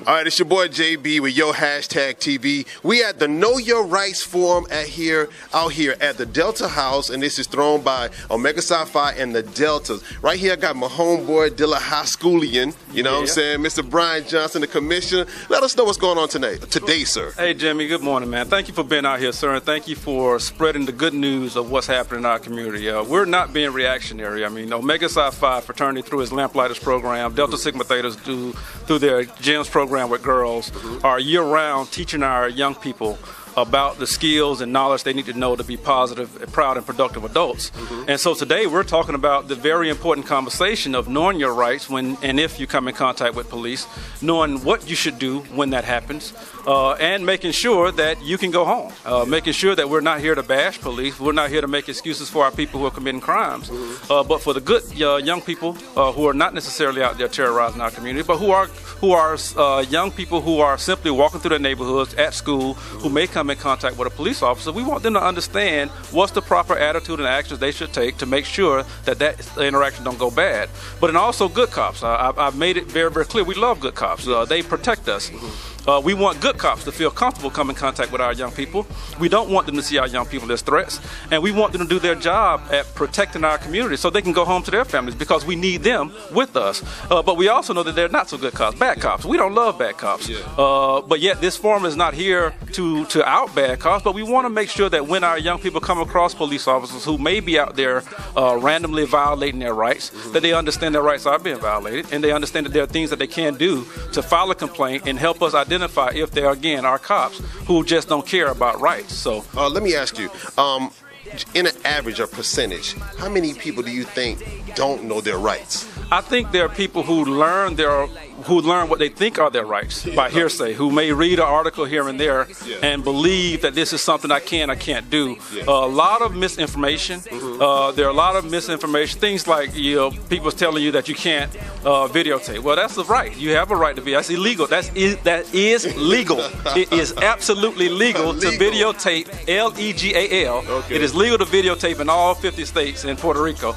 All right, it's your boy JB with YoHashTagTV. We at the Know Your Rights Forum out here at the Delta House, and this is thrown by Omega Psi Phi and the Deltas. Right here, I got my homeboy, Dilla High Schoolian. You know what I'm saying? Mr. Brian Johnson, the commissioner. Let us know what's going on today, sir. Hey, Jimmy, good morning, man. Thank you for being out here, sir, and thank you for spreading the good news of what's happening in our community. We're not being reactionary. I mean, Omega Psi Phi fraternity through its Lamplighters program, Delta Sigma Thetas through their GEMS program with girls are year-round teaching our young people about the skills and knowledge they need to know to be positive, proud, and productive adults. And so today we're talking about the very important conversation of knowing your rights when and if you come in contact with police, knowing what you should do when that happens, and making sure that you can go home, making sure that we're not here to bash police, we're not here to make excuses for our people who are committing crimes, but for the good young people who are not necessarily out there terrorizing our community, but who are young people who are simply walking through their neighborhoods at school, who may come in contact with a police officer. We want them to understand what's the proper attitude and actions they should take to make sure that that interaction don't go bad. But and also good cops. I've made it very, very clear. We love good cops. They protect us. We want good cops to feel comfortable coming in contact with our young people. We don't want them to see our young people as threats, and we want them to do their job at protecting our community so they can go home to their families, because we need them with us. But we also know that they're not so good cops, bad cops. We don't love bad cops. But yet this forum is not here to out bad cops, but we want to make sure that when our young people come across police officers who may be out there randomly violating their rights, that they understand their rights are being violated, and they understand that there are things that they can do to file a complaint and help us identify if there again are cops who just don't care about rights. So let me ask you, in an average or percentage, how many people do you think don't know their rights? I think there are people who learn what they think are their rights by hearsay, who may read an article here and there and believe that this is something I can't do. A lot of misinformation. There are a lot of misinformation. Things like people telling you that you can't videotape. Well, that's the right. You have a right to be. That's illegal. That is legal. It is absolutely legal to videotape. Legal. Okay. It is legal to videotape in all 50 states and Puerto Rico.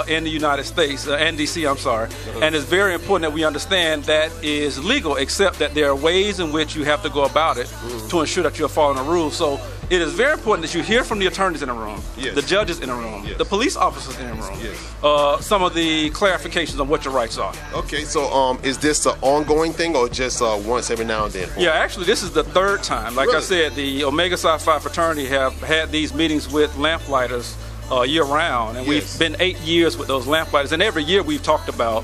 In the United States, and DC, I'm sorry. And it's very important that we understand that is legal, except that there are ways in which you have to go about it to ensure that you're following the rules. So it is very important that you hear from the attorneys in the room, the judges in the room, the police officers in the room, some of the clarifications on what your rights are. Okay, so is this an ongoing thing or just once every now and then? Yeah, actually this is the third time. Like I said, the Omega Psi Phi fraternity have had these meetings with Lamplighters year-round, and we've been 8 years with those Lamplighters, and every year we've talked about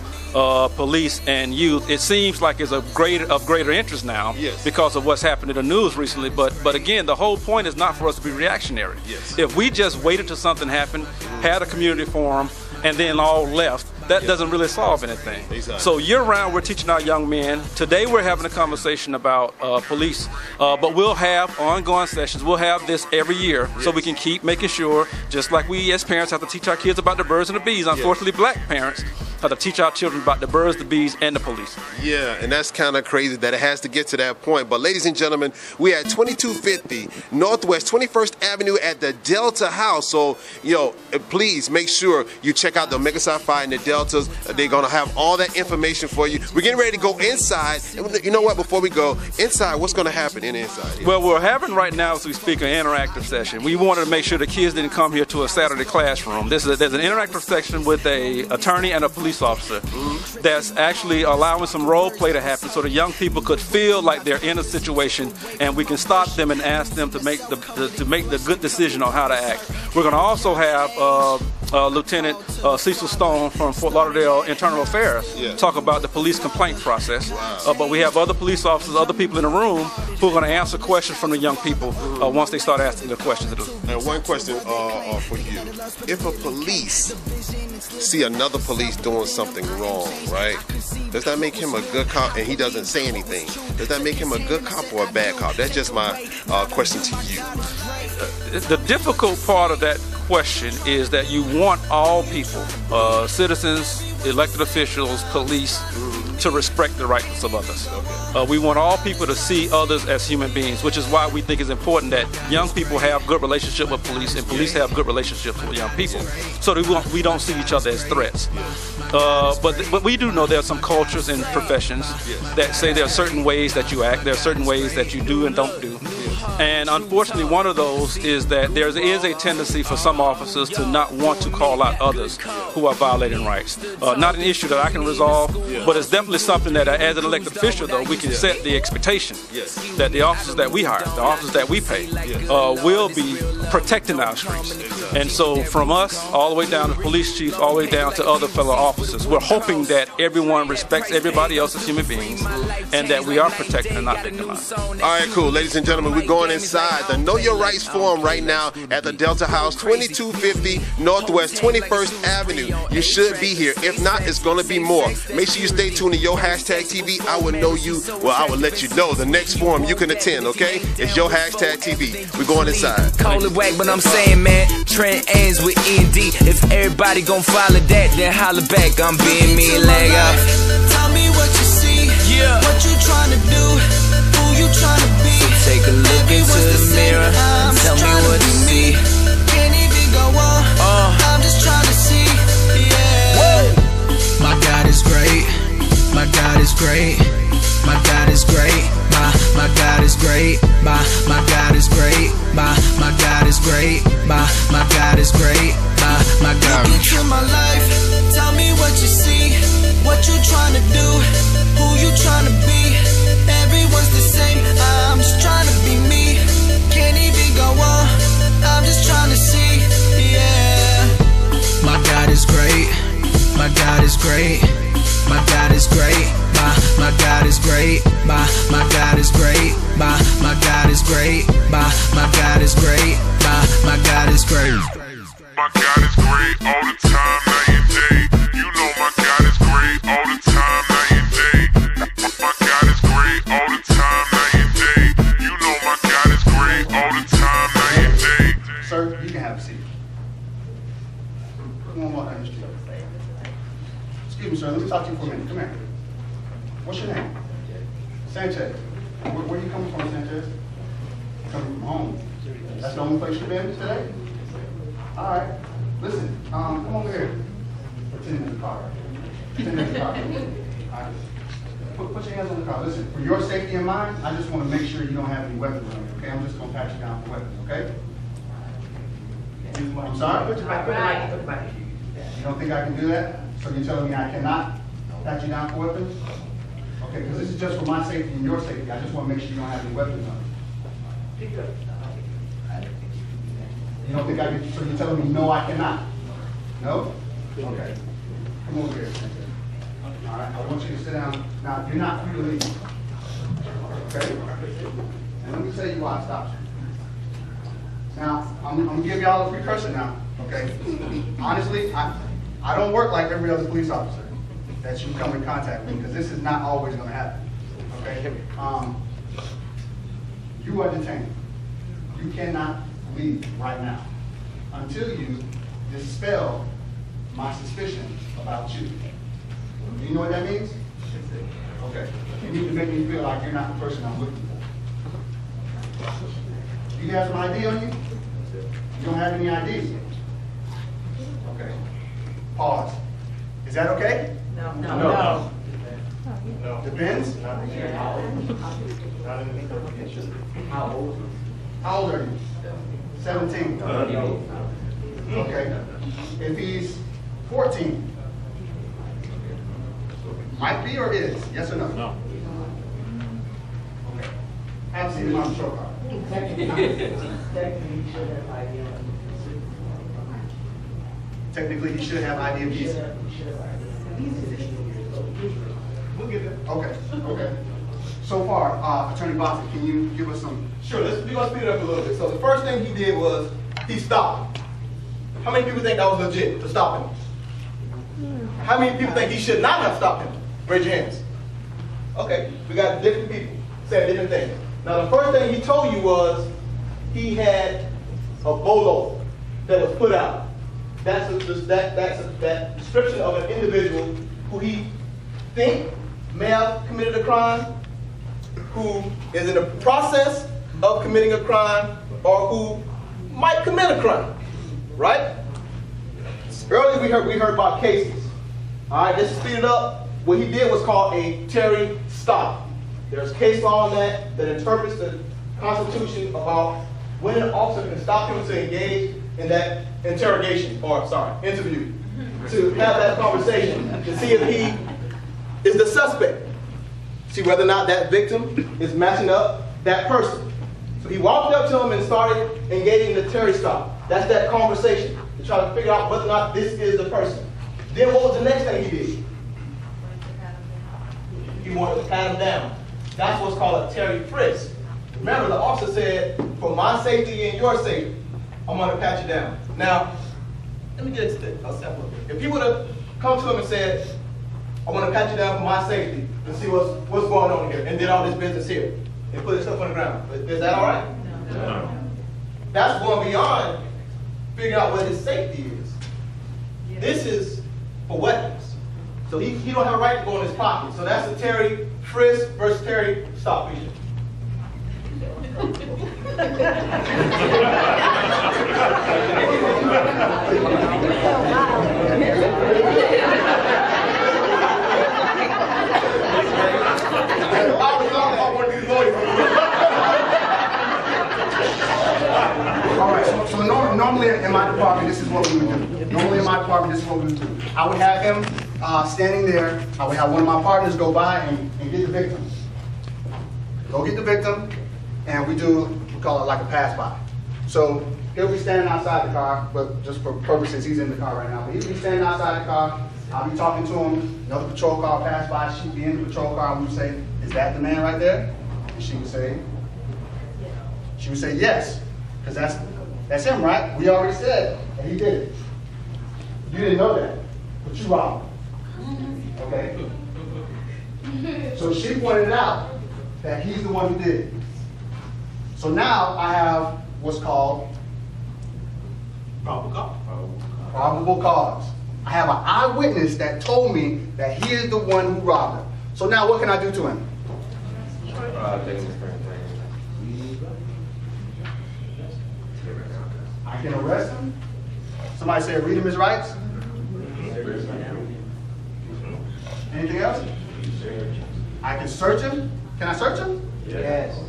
police and youth. It seems like it's of greater interest now because of what's happened in the news recently, but again, the whole point is not for us to be reactionary. If we just waited till something happened, had a community forum, and then all left, that doesn't really solve anything. So year-round we're teaching our young men. Today we're having a conversation about police, but we'll have ongoing sessions. We'll have this every year so we can keep making sure, just like we as parents have to teach our kids about the birds and the bees, unfortunately black parents have to teach our children about the birds, the bees, and the police. Yeah, and that's kind of crazy that it has to get to that point. But ladies and gentlemen, we at 2250 Northwest 21st Avenue at the Delta House. So, please make sure you check out the Omega Psi Phi and the Deltas. They're going to have all that information for you. We're getting ready to go inside. And you know what? Before we go inside, what's going to happen inside here? Well, we're having right now, as we speak, an interactive session. We wanted to make sure the kids didn't come here to a Saturday classroom. There's an interactive section with an attorney and a police officer that's actually allowing some role play to happen so the young people could feel like they're in a situation, and we can stop them and ask them to make the good decision on how to act. We're going to also have Lieutenant Cecil Stone from Fort Lauderdale Internal Affairs talk about the police complaint process. But we have other police officers, other people in the room who are going to answer questions from the young people once they start asking the questions. And one question for you. If a police see another police doing something wrong, right? Does that make him a good cop and he doesn't say anything? Does that make him a good cop or a bad cop? That's just my question to you. The difficult part of that question is that you want all people, citizens, elected officials, police, to respect the rights of others. We want all people to see others as human beings, which is why we think it's important that young people have good relationship with police and police have good relationships with young people, so that we don't see each other as threats. But we do know there are some cultures and professions that say there are certain ways that you act, there are certain ways that you do and don't do. And unfortunately, one of those is that there is a tendency for some officers to not want to call out others who are violating rights. Not an issue that I can resolve, but it's definitely something that as an elected official, though, we can set the expectation that the officers that we hire, the officers that we pay, will be protecting our streets. And so from us, all the way down to police chiefs, all the way down to other fellow officers, we're hoping that everyone respects everybody else as human beings and that we are protecting and not victimizing. All right, cool. Ladies and gentlemen, we're going inside the Know Your Rights Forum right now at the Delta House, 2250 Northwest 21st Avenue. You should be here. If not, it's going to be more. Make sure you stay tuned to YoHashTagTV. I will know you, well, I will let you know the next forum you can attend, okay? It's YoHashTagTV. We're going inside. Call it whack, but I'm saying, man, Trent ends with E&D. If everybody gon' follow that, then holler back. I'm being me, leg up. Tell me what you see, what you trying to do, who you trying to be. So take a look into the mirror and tell me what you see. Can't even go on, I'm just trying to see, yeah. My God is great, my God is great, my God is great, my God is great, my God is great, my God is great, my God is great, my God. Look into my life, tell me what you see, what you trying to do, who you trying to be. Everyone's the same, I'm just trying to be me. Can't even go on, I'm just trying to see, yeah. My God is great, my God is great, my God is great, my God is great, my God is great, my God is great, my God is great, my God is great. My God is great all the time, night and day. You know my God is great all the time, night and day. My God is great all the time, night and day. You know my God is great all the time, night and day. Sir, you can have a seat. Come on, walk down the street. Excuse me, sir, let me talk to you for a minute. Come here. What's your name? Sanchez. Where are you coming from, Sanchez? Coming from home. That's the only place you've been today? All right. Listen, come over here. Pretend in the car. Pretend in the car. All right. Put your hands on the car. Listen, for your safety and mine, I just want to make sure you don't have any weapons on you, okay? I'm just going to pat you down for weapons, okay? I'm sorry? Put your back. You don't think I can do that? So you're telling me I cannot pat you down for weapons? Okay, because this is just for my safety and your safety. I just want to make sure you don't have any weapons on you. You don't think I can, so you're telling me no, I cannot? No? Okay. Come over here. All right, I want you to sit down. Now, you're not free to leave. Okay? And let me tell you why I stopped you. Now, I'm going to give y'all a precursor now, okay? Honestly, I don't work like every other police officer that you come in contact with, because this is not always going to happen, okay? You are detained. You cannot leave right now until you dispel my suspicion about you. Do you know what that means? Okay. You need to make me feel like you're not the person I'm looking for. You have some ID on you? You don't have any ID? Okay. Pause. Is that okay? No. Depends? How old are you? 17. Okay. If he's 14, might be or is? Yes or no? No. Okay. Have a seat in my show card. Technically, he should have ID of visa. We'll get there. Okay. Okay. So far, Attorney Bossett, can you give us some? Sure. We're gonna speed it up a little bit. So the first thing he did was he stopped him. How many people think that was legit to stop him? How many people think he should not have stopped him? Raise your hands. Okay, we got different people saying different things. Now the first thing he told you was he had a bolo that was put out. That's that description of an individual who he think may have committed a crime, who is in the process of committing a crime, or who might commit a crime, right? Earlier we heard about cases. All right, just to speed it up, what he did was called a Terry stop. There's case law on that interprets the Constitution about when an officer can stop him to engage in that interrogation, or interview, to have that conversation, to see if he is the suspect, see whether or not that victim is matching up that person. So he walked up to him and started engaging the Terry stop. That's that conversation, to try to figure out whether or not this is the person. Then what was the next thing he did? He wanted to pat him down. That's what's called a Terry frisk. Remember, the officer said, for my safety and your safety, I'm going to pat you down. Now, let me get into a sample. If he would have come to him and said, I want to pat you down for my safety and see what's going on here, and did all this business here, and put his stuff on the ground, is that all right? No. That's going beyond figuring out what his safety is. Yeah. This is for weapons. So he don't have a right to go in his pocket. So that's the Terry frisk versus Terry stop issue. All right, so normally in my department, this is what we would do. Normally in my department, this is what we would do. I would have him standing there. I would have one of my partners go by and get the victim. Go get the victim, and we call it like a pass-by. So he'll be standing outside the car, but just for purposes, he's in the car right now. But he'll be standing outside the car. I'll be talking to him. Another patrol car will pass by. She'd be in the patrol car, and we would say, "Is that the man right there?" And she would say, "Yes," because that's him, right? We already said that he did it. You didn't know that, but you robbed him. Okay. So she pointed out that he's the one who did it. So now I have what's called probable cause. I have an eyewitness that told me that he is the one who robbed him. So now what can I do to him? I can arrest him. Somebody say read him his rights. Anything else? I can search him. Can I search him? Yes.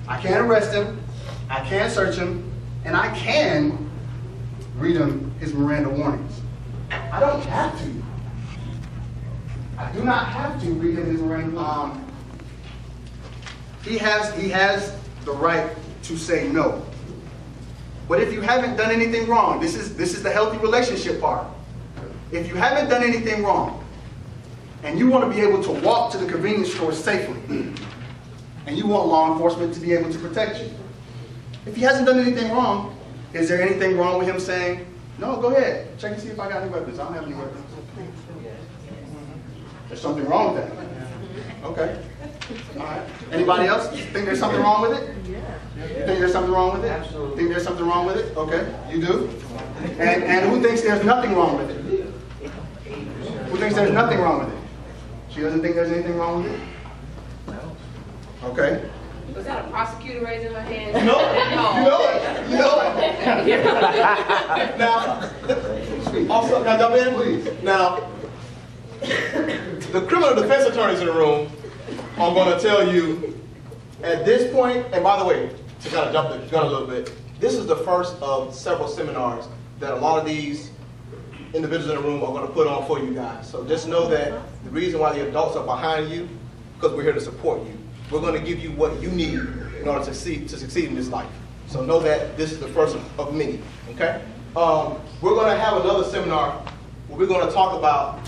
I can arrest him, I can search him, and I can read him his Miranda warnings. I don't have to. I do not have to read him his Miranda. He has the right to say no. But if you haven't done anything wrong, this is the healthy relationship part. If you haven't done anything wrong, and you want to be able to walk to the convenience store safely, and you want law enforcement to be able to protect you. If he hasn't done anything wrong, is there anything wrong with him saying, no, go ahead, check and see if I got any weapons. I don't have any weapons. There's something wrong with that. Okay. All right. Anybody else think there's something wrong with it? You think there's something wrong with it? Absolutely. Think there's something wrong with it? Okay, you do. And who thinks there's nothing wrong with it? Who thinks there's nothing wrong with it? She doesn't think there's anything wrong with it? Okay. Was that a prosecutor raising her hand? No. You know it. Now, also, can I jump in? Please. Now, the criminal defense attorneys in the room are going to tell you at this point, and by the way, to kind of jump the gun a little bit, this is the first of several seminars that a lot of these individuals in the room are going to put on for you guys. So just know that the reason why the adults are behind you, because we're here to support you. We're going to give you what you need in order to succeed in this life. So know that this is the first of many, okay? We're going to have another seminar where we're going to talk about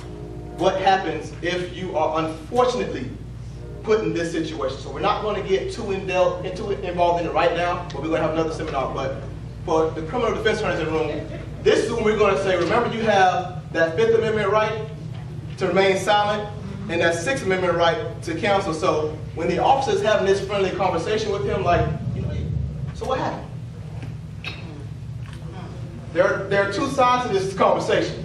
what happens if you are unfortunately put in this situation. So we're not going to get too involved in it right now, but we're going to have another seminar. But for the criminal defense attorneys in the room, this is when we're going to say, remember you have that Fifth Amendment right to remain silent and that Sixth Amendment right to counsel. So when the officer's having this friendly conversation with him, like, so what happened? There are two sides to this conversation.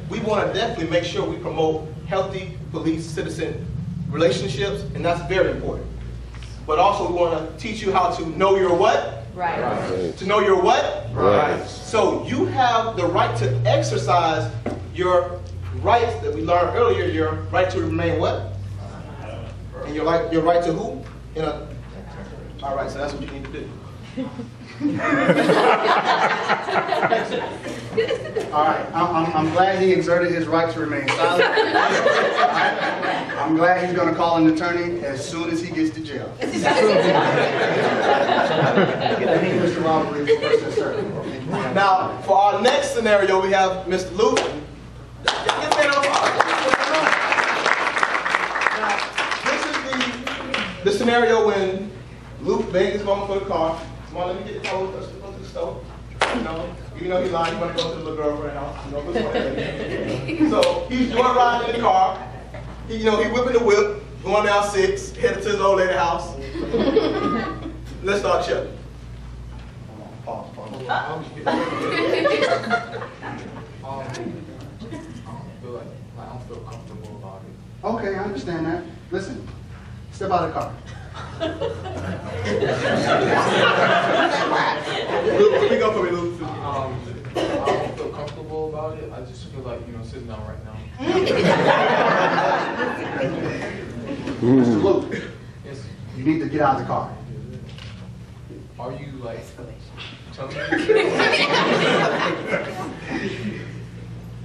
We want to definitely make sure we promote healthy police-citizen relationships, and that's very important. But also we want to teach you how to know your what? Right. To know your what? Right. So you have the right to exercise your rights that we learned earlier, your right to remain what? And your right to who? All right, so that's what you need to do. All right, I'm glad he exerted his right to remain silent. I'm glad he's going to call an attorney as soon as he gets to jail. Mr. Robert, first and sir. Now, for our next scenario, we have Mr. Luke. This is the scenario when Luke begged his mama for the car. Come on, let me get the car, let's go to the store. You know, even though he's lying, he want to go to the little girlfriend house. You know, so he's joyriding in the car. He whipping the whip, going down 6, headed to his old lady house. Let's start checking. I don't feel comfortable about it. Okay, I understand that. Listen, step out of the car. Luke, speak up for me, Luke. I don't feel comfortable about it. I just feel like, sitting down right now. Mr. Luke, Yes. you need to get out of the car. Are you like telling me?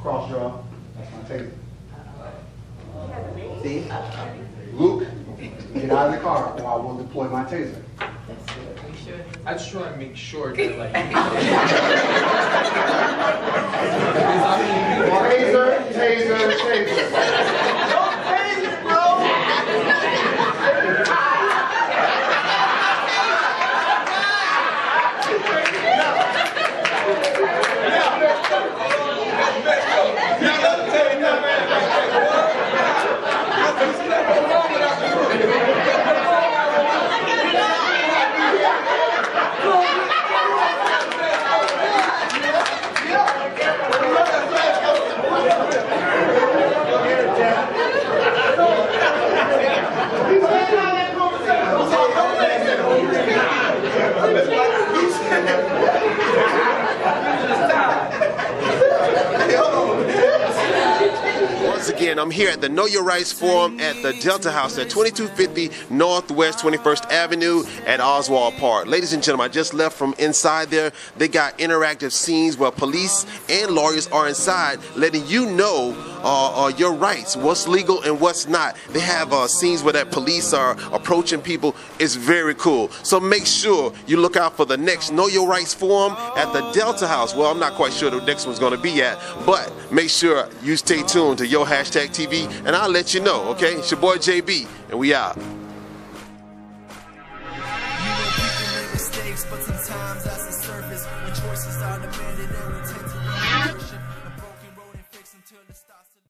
Cross draw. That's my taser. See? Luke, get out of the car or I will deploy my taser. I just try to make sure that like. Taser. Once again, I'm here at the Know Your Rights Forum at the Delta House at 2250 Northwest 21st Avenue at Oswald Park. Ladies and gentlemen, I just left from inside there. They got interactive scenes where police and lawyers are inside letting you know your rights, what's legal and what's not. They have scenes where that police are approaching people. It's very cool. So make sure you look out for the next Know Your Rights Forum at the Delta House. Well, I'm not quite sure the next one's going to be at, but make sure you stay tuned to YoHashTagTV and I'll let you know, okay? It's your boy JB and we out. People make mistakes, but sometimes that's the surface. When choices are demanded, and we tend to